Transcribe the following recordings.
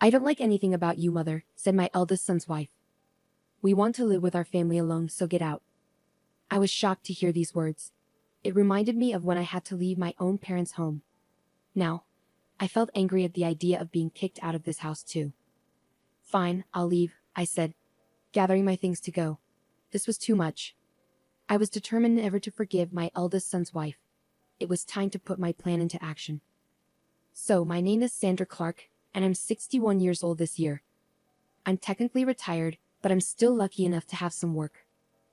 I don't like anything about you, mother, said my eldest son's wife. We want to live with our family alone, so get out. I was shocked to hear these words. It reminded me of when I had to leave my own parents' home. Now, I felt angry at the idea of being kicked out of this house too. Fine, I'll leave, I said, gathering my things to go. This was too much. I was determined never to forgive my eldest son's wife. It was time to put my plan into action. So, my name is Sandra Clark, and I'm 61 years old this year. I'm technically retired, but I'm still lucky enough to have some work.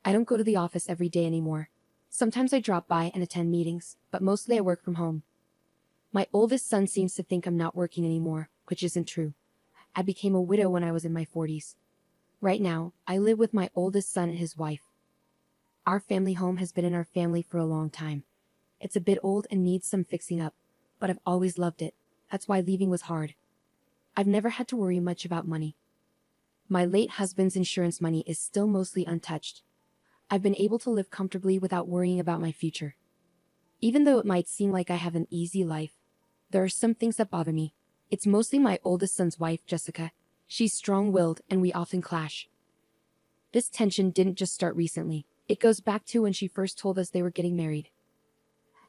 I don't go to the office every day anymore. Sometimes I drop by and attend meetings, but mostly I work from home. My oldest son seems to think I'm not working anymore, which isn't true. I became a widow when I was in my 40s. Right now, I live with my oldest son and his wife. Our family home has been in our family for a long time. It's a bit old and needs some fixing up, but I've always loved it. That's why leaving was hard. I've never had to worry much about money. My late husband's insurance money is still mostly untouched. I've been able to live comfortably without worrying about my future. Even though it might seem like I have an easy life, there are some things that bother me. It's mostly my oldest son's wife, Jessica. She's strong-willed and we often clash. This tension didn't just start recently. It goes back to when she first told us they were getting married.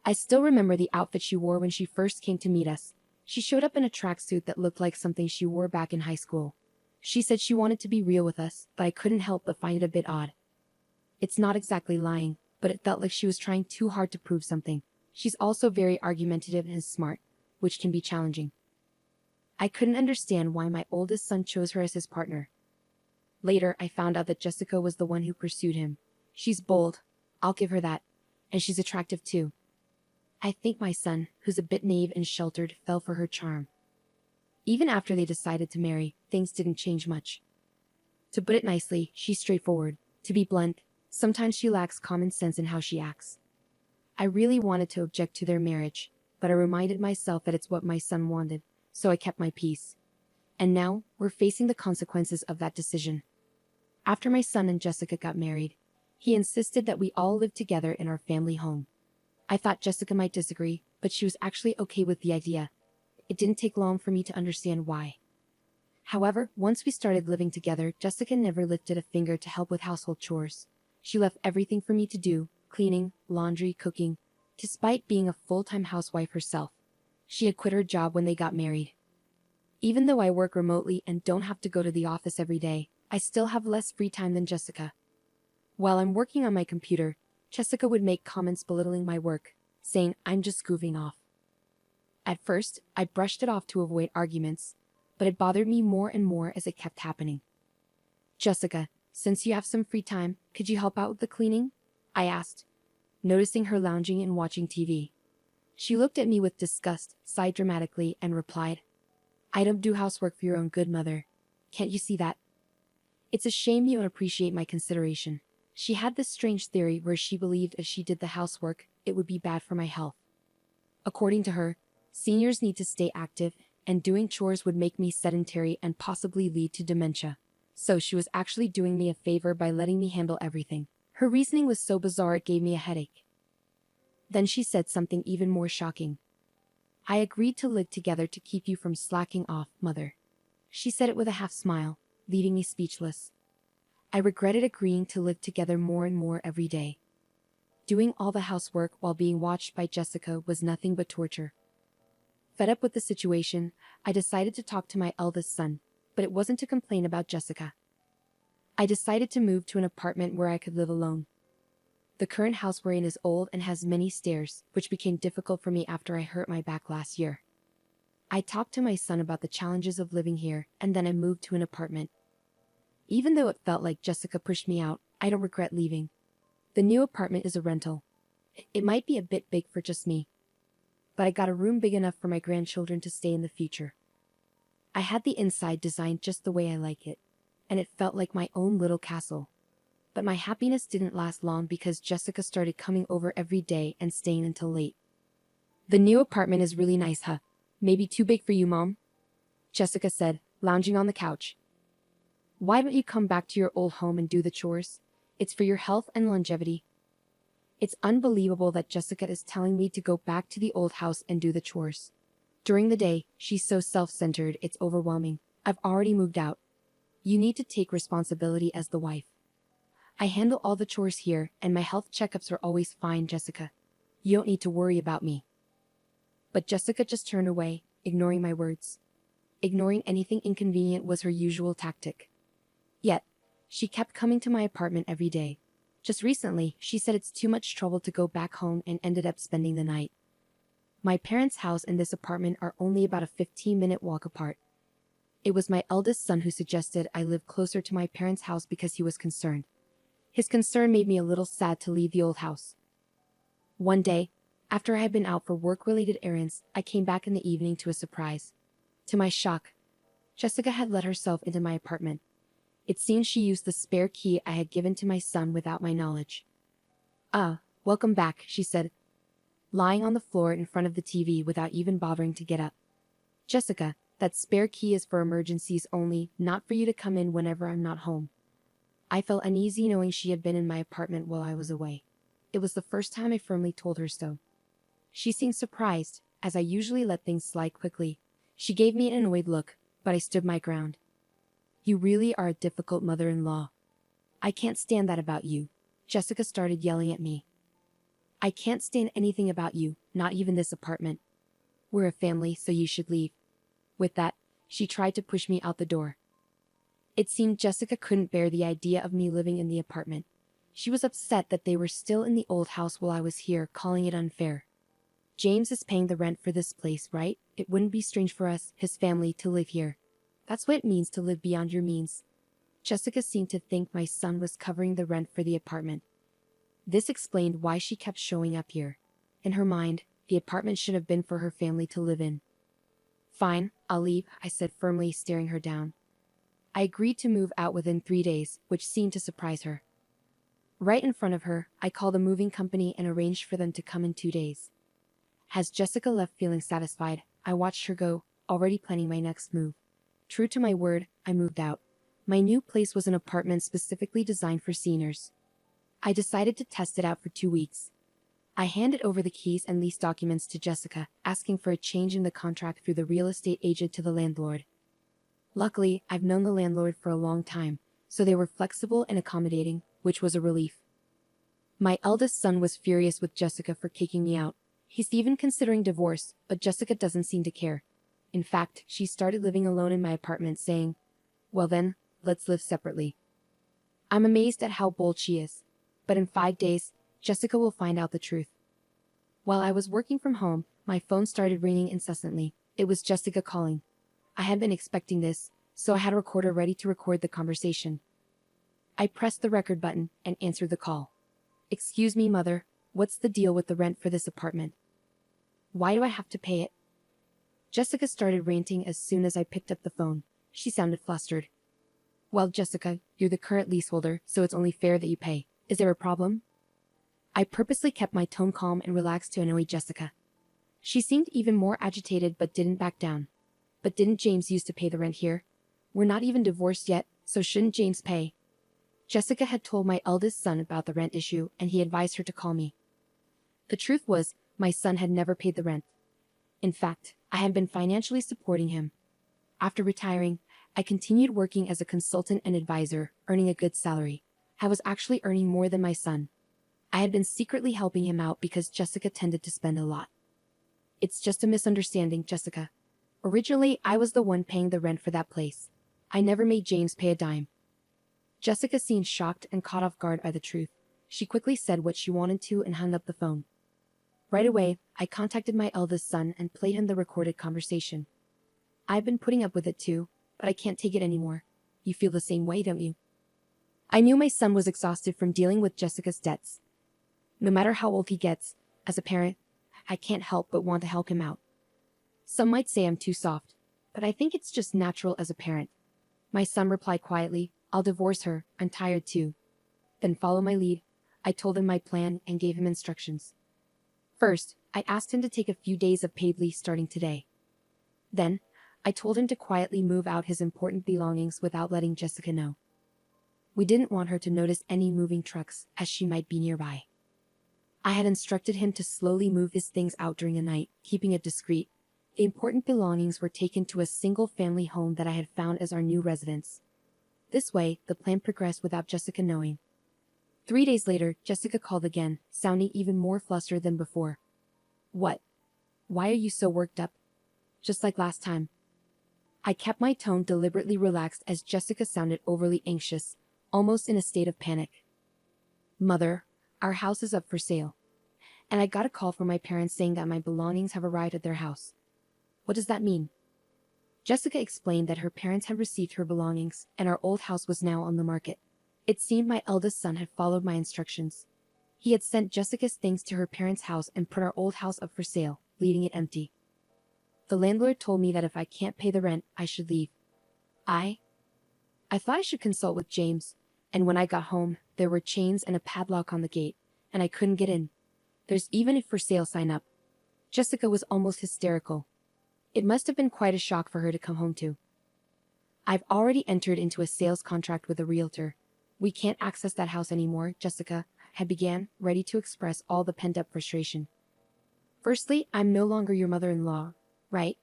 I still remember the outfit she wore when she first came to meet us. She showed up in a tracksuit that looked like something she wore back in high school. She said she wanted to be real with us, but I couldn't help but find it a bit odd. It's not exactly lying, but it felt like she was trying too hard to prove something. She's also very argumentative and smart, which can be challenging. I couldn't understand why my oldest son chose her as his partner. Later, I found out that Jessica was the one who pursued him. She's bold, I'll give her that, and she's attractive too. I think my son, who's a bit naive and sheltered, fell for her charm. Even after they decided to marry, things didn't change much. To put it nicely, she's straightforward. To be blunt, sometimes she lacks common sense in how she acts. I really wanted to object to their marriage, but I reminded myself that it's what my son wanted, so I kept my peace. And now, we're facing the consequences of that decision. After my son and Jessica got married, he insisted that we all live together in our family home. I thought Jessica might disagree, but she was actually okay with the idea. It didn't take long for me to understand why. However, once we started living together, Jessica never lifted a finger to help with household chores. She left everything for me to do, cleaning, laundry, cooking, despite being a full-time housewife herself. She had quit her job when they got married. Even though I work remotely and don't have to go to the office every day, I still have less free time than Jessica. While I'm working on my computer, Jessica would make comments belittling my work, saying I'm just goofing off. At first, I brushed it off to avoid arguments, but it bothered me more and more as it kept happening. Jessica, since you have some free time, could you help out with the cleaning? I asked, noticing her lounging and watching TV. She looked at me with disgust, sighed dramatically, and replied, I don't do housework for your own good, mother. Can't you see that? It's a shame you don't appreciate my consideration. She had this strange theory where she believed if she did the housework, it would be bad for my health. According to her, seniors need to stay active, and doing chores would make me sedentary and possibly lead to dementia. So she was actually doing me a favor by letting me handle everything. Her reasoning was so bizarre it gave me a headache. Then she said something even more shocking. I agreed to live together to keep you from slacking off, mother. She said it with a half smile, leaving me speechless. I regretted agreeing to live together more and more every day. Doing all the housework while being watched by Jessica was nothing but torture. Fed up with the situation, I decided to talk to my eldest son, but it wasn't to complain about Jessica. I decided to move to an apartment where I could live alone. The current house we're in is old and has many stairs, which became difficult for me after I hurt my back last year. I talked to my son about the challenges of living here, and then I moved to an apartment. Even though it felt like Jessica pushed me out, I don't regret leaving. The new apartment is a rental. It might be a bit big for just me, but I got a room big enough for my grandchildren to stay in the future. I had the inside designed just the way I like it, and it felt like my own little castle. But my happiness didn't last long because Jessica started coming over every day and staying until late. The new apartment is really nice, huh? Maybe too big for you, Mom? Jessica said, lounging on the couch. Why don't you come back to your old home and do the chores? It's for your health and longevity. It's unbelievable that Jessica is telling me to go back to the old house and do the chores. During the day, she's so self-centered, it's overwhelming. I've already moved out. You need to take responsibility as the wife. I handle all the chores here, and my health checkups are always fine, Jessica. You don't need to worry about me. But Jessica just turned away, ignoring my words. Ignoring anything inconvenient was her usual tactic. Yet, she kept coming to my apartment every day. Just recently, she said it's too much trouble to go back home and ended up spending the night. My parents' house and this apartment are only about a 15-minute walk apart. It was my eldest son who suggested I live closer to my parents' house because he was concerned. His concern made me a little sad to leave the old house. One day, after I had been out for work-related errands, I came back in the evening to a surprise. To my shock, Jessica had let herself into my apartment. It seemed she used the spare key I had given to my son without my knowledge. "Ah, welcome back," she said, lying on the floor in front of the TV without even bothering to get up. "Jessica, that spare key is for emergencies only, not for you to come in whenever I'm not home." I felt uneasy knowing she had been in my apartment while I was away. It was the first time I firmly told her so. She seemed surprised, as I usually let things slide quickly. She gave me an annoyed look, but I stood my ground. "You really are a difficult mother-in-law. I can't stand that about you." Jessica started yelling at me. "I can't stand anything about you, not even this apartment. We're a family, so you should leave." With that, she tried to push me out the door. It seemed Jessica couldn't bear the idea of me living in the apartment. She was upset that they were still in the old house while I was here, calling it unfair. "James is paying the rent for this place, right? It wouldn't be strange for us, his family, to live here. That's what it means to live beyond your means." Jessica seemed to think my son was covering the rent for the apartment. This explained why she kept showing up here. In her mind, the apartment should have been for her family to live in. "Fine, I'll leave," I said firmly, staring her down. I agreed to move out within 3 days, which seemed to surprise her. Right in front of her, I called a moving company and arranged for them to come in 2 days. As Jessica left feeling satisfied, I watched her go, already planning my next move. True to my word, I moved out. My new place was an apartment specifically designed for seniors. I decided to test it out for 2 weeks. I handed over the keys and lease documents to Jessica, asking for a change in the contract through the real estate agent to the landlord. Luckily, I've known the landlord for a long time, so they were flexible and accommodating, which was a relief. My eldest son was furious with Jessica for kicking me out. He's even considering divorce, but Jessica doesn't seem to care. In fact, she started living alone in my apartment, saying, "Well then, let's live separately." I'm amazed at how bold she is. But in 5 days, Jessica will find out the truth. While I was working from home, my phone started ringing incessantly. It was Jessica calling. I had been expecting this, so I had a recorder ready to record the conversation. I pressed the record button and answered the call. "Excuse me, Mother, what's the deal with the rent for this apartment? Why do I have to pay it?" Jessica started ranting as soon as I picked up the phone. She sounded flustered. "Well, Jessica, you're the current leaseholder, so it's only fair that you pay. Is there a problem?" I purposely kept my tone calm and relaxed to annoy Jessica. She seemed even more agitated but didn't back down. "But didn't James used to pay the rent here? We're not even divorced yet, so shouldn't James pay?" Jessica had told my eldest son about the rent issue, and he advised her to call me. The truth was, my son had never paid the rent. In fact, I had been financially supporting him. After retiring, I continued working as a consultant and advisor, earning a good salary. I was actually earning more than my son. I had been secretly helping him out because Jessica tended to spend a lot. "It's just a misunderstanding, Jessica. Originally, I was the one paying the rent for that place. I never made James pay a dime." Jessica seemed shocked and caught off guard by the truth. She quickly said what she wanted to and hung up the phone. Right away, I contacted my eldest son and played him the recorded conversation. "I've been putting up with it too, but I can't take it anymore. You feel the same way, don't you?" I knew my son was exhausted from dealing with Jessica's debts. No matter how old he gets, as a parent, I can't help but want to help him out. Some might say I'm too soft, but I think it's just natural as a parent. My son replied quietly, "I'll divorce her, I'm tired too." Then follow my lead. I told him my plan and gave him instructions. First, I asked him to take a few days of paid leave starting today. Then, I told him to quietly move out his important belongings without letting Jessica know. We didn't want her to notice any moving trucks, as she might be nearby. I had instructed him to slowly move his things out during the night, keeping it discreet. The important belongings were taken to a single-family home that I had found as our new residence. This way, the plan progressed without Jessica knowing. 3 days later, Jessica called again, sounding even more flustered than before. What? Why are you so worked up? Just like last time. I kept my tone deliberately relaxed as Jessica sounded overly anxious, almost in a state of panic. Mother, our house is up for sale. And I got a call from my parents saying that my belongings have arrived at their house. What does that mean? Jessica explained that her parents had received her belongings, and our old house was now on the market. It seemed my eldest son had followed my instructions. He had sent Jessica's things to her parents' house and put our old house up for sale, leaving it empty. The landlord told me that if I can't pay the rent, I should leave. I thought I should consult with James, and when I got home, there were chains and a padlock on the gate, and I couldn't get in. There's even a for sale sign up. Jessica was almost hysterical. It must have been quite a shock for her to come home to. I've already entered into a sales contract with a realtor. We can't access that house anymore, Jessica had began, ready to express all the pent-up frustration. Firstly, I'm no longer your mother-in-law, right?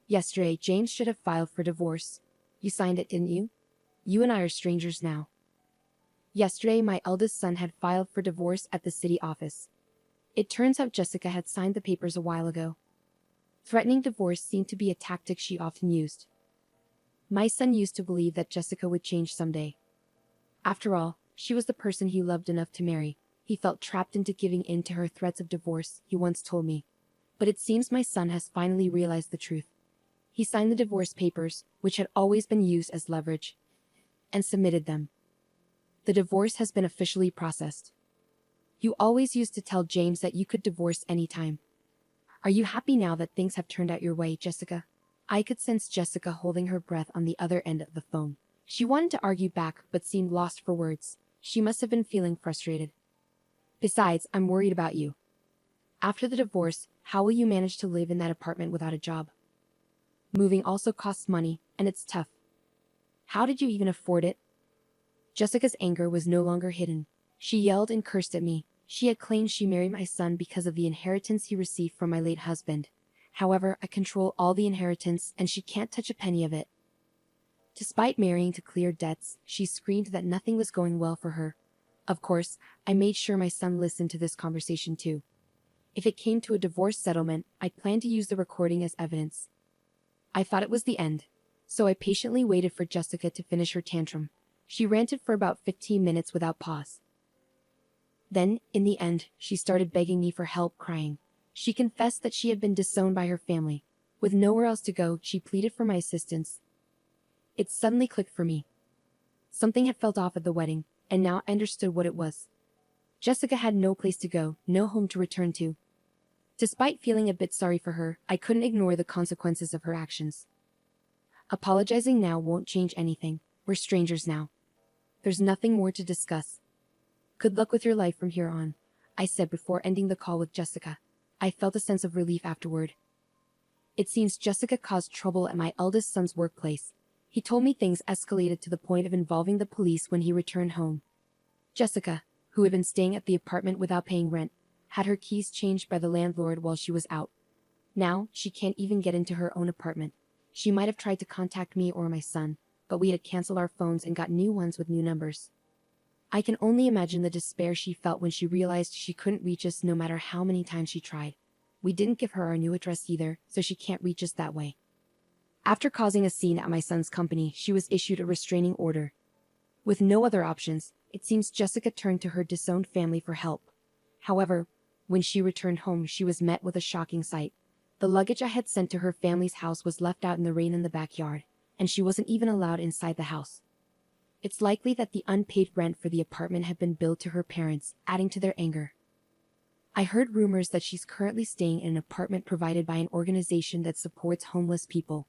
Yesterday, James should have filed for divorce. You signed it, didn't you? You and I are strangers now. Yesterday, my eldest son had filed for divorce at the city office. It turns out Jessica had signed the papers a while ago. Threatening divorce seemed to be a tactic she often used. My son used to believe that Jessica would change someday. After all, she was the person he loved enough to marry. He felt trapped into giving in to her threats of divorce, he once told me. But it seems my son has finally realized the truth. He signed the divorce papers, which had always been used as leverage, and submitted them. The divorce has been officially processed. You always used to tell James that you could divorce anytime. Are you happy now that things have turned out your way, Jessica? I could sense Jessica holding her breath on the other end of the phone. She wanted to argue back, but seemed lost for words. She must have been feeling frustrated. Besides, I'm worried about you. After the divorce, how will you manage to live in that apartment without a job? Moving also costs money, and it's tough. How did you even afford it? Jessica's anger was no longer hidden. She yelled and cursed at me. She had claimed she married my son because of the inheritance he received from my late husband. However, I control all the inheritance, and she can't touch a penny of it. Despite marrying to clear debts, she screamed that nothing was going well for her. Of course, I made sure my son listened to this conversation too. If it came to a divorce settlement, I planned to use the recording as evidence. I thought it was the end, so I patiently waited for Jessica to finish her tantrum. She ranted for about 15 minutes without pause. Then, in the end, she started begging me for help, crying. She confessed that she had been disowned by her family. With nowhere else to go, she pleaded for my assistance. It suddenly clicked for me. Something had felt off at the wedding, and now I understood what it was. Jessica had no place to go, no home to return to. Despite feeling a bit sorry for her, I couldn't ignore the consequences of her actions. Apologizing now won't change anything. We're strangers now. There's nothing more to discuss. Good luck with your life from here on, I said before ending the call with Jessica. I felt a sense of relief afterward. It seems Jessica caused trouble at my eldest son's workplace. He told me things escalated to the point of involving the police when he returned home. Jessica, who had been staying at the apartment without paying rent, had her keys changed by the landlord while she was out. Now, she can't even get into her own apartment. She might have tried to contact me or my son, but we had canceled our phones and got new ones with new numbers. I can only imagine the despair she felt when she realized she couldn't reach us no matter how many times she tried. We didn't give her our new address either, so she can't reach us that way. After causing a scene at my son's company, she was issued a restraining order. With no other options, it seems Jessica turned to her disowned family for help. However, when she returned home, she was met with a shocking sight. The luggage I had sent to her family's house was left out in the rain in the backyard, and she wasn't even allowed inside the house. It's likely that the unpaid rent for the apartment had been billed to her parents, adding to their anger. I heard rumors that she's currently staying in an apartment provided by an organization that supports homeless people.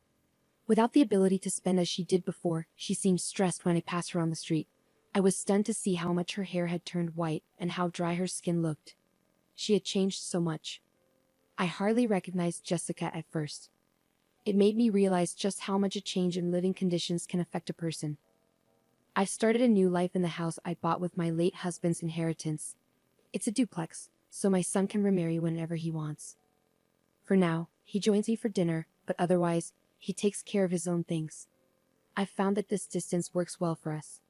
Without the ability to spend as she did before, she seemed stressed when I passed her on the street. I was stunned to see how much her hair had turned white and how dry her skin looked. She had changed so much. I hardly recognized Jessica at first. It made me realize just how much a change in living conditions can affect a person. I've started a new life in the house I bought with my late husband's inheritance. It's a duplex, so my son can remarry whenever he wants. For now, He joins me for dinner, but otherwise, he takes care of his own things. I've found that this distance works well for us.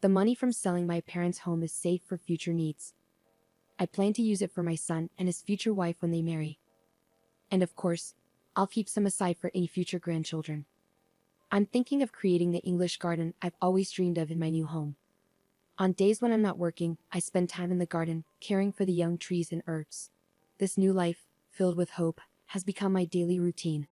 The money from selling my parents' home is saved for future needs. I plan to use it for my son and his future wife when they marry. And of course, I'll keep some aside for any future grandchildren. I'm thinking of creating the English garden I've always dreamed of in my new home. On days when I'm not working, I spend time in the garden, caring for the young trees and herbs. This new life, filled with hope, has become my daily routine.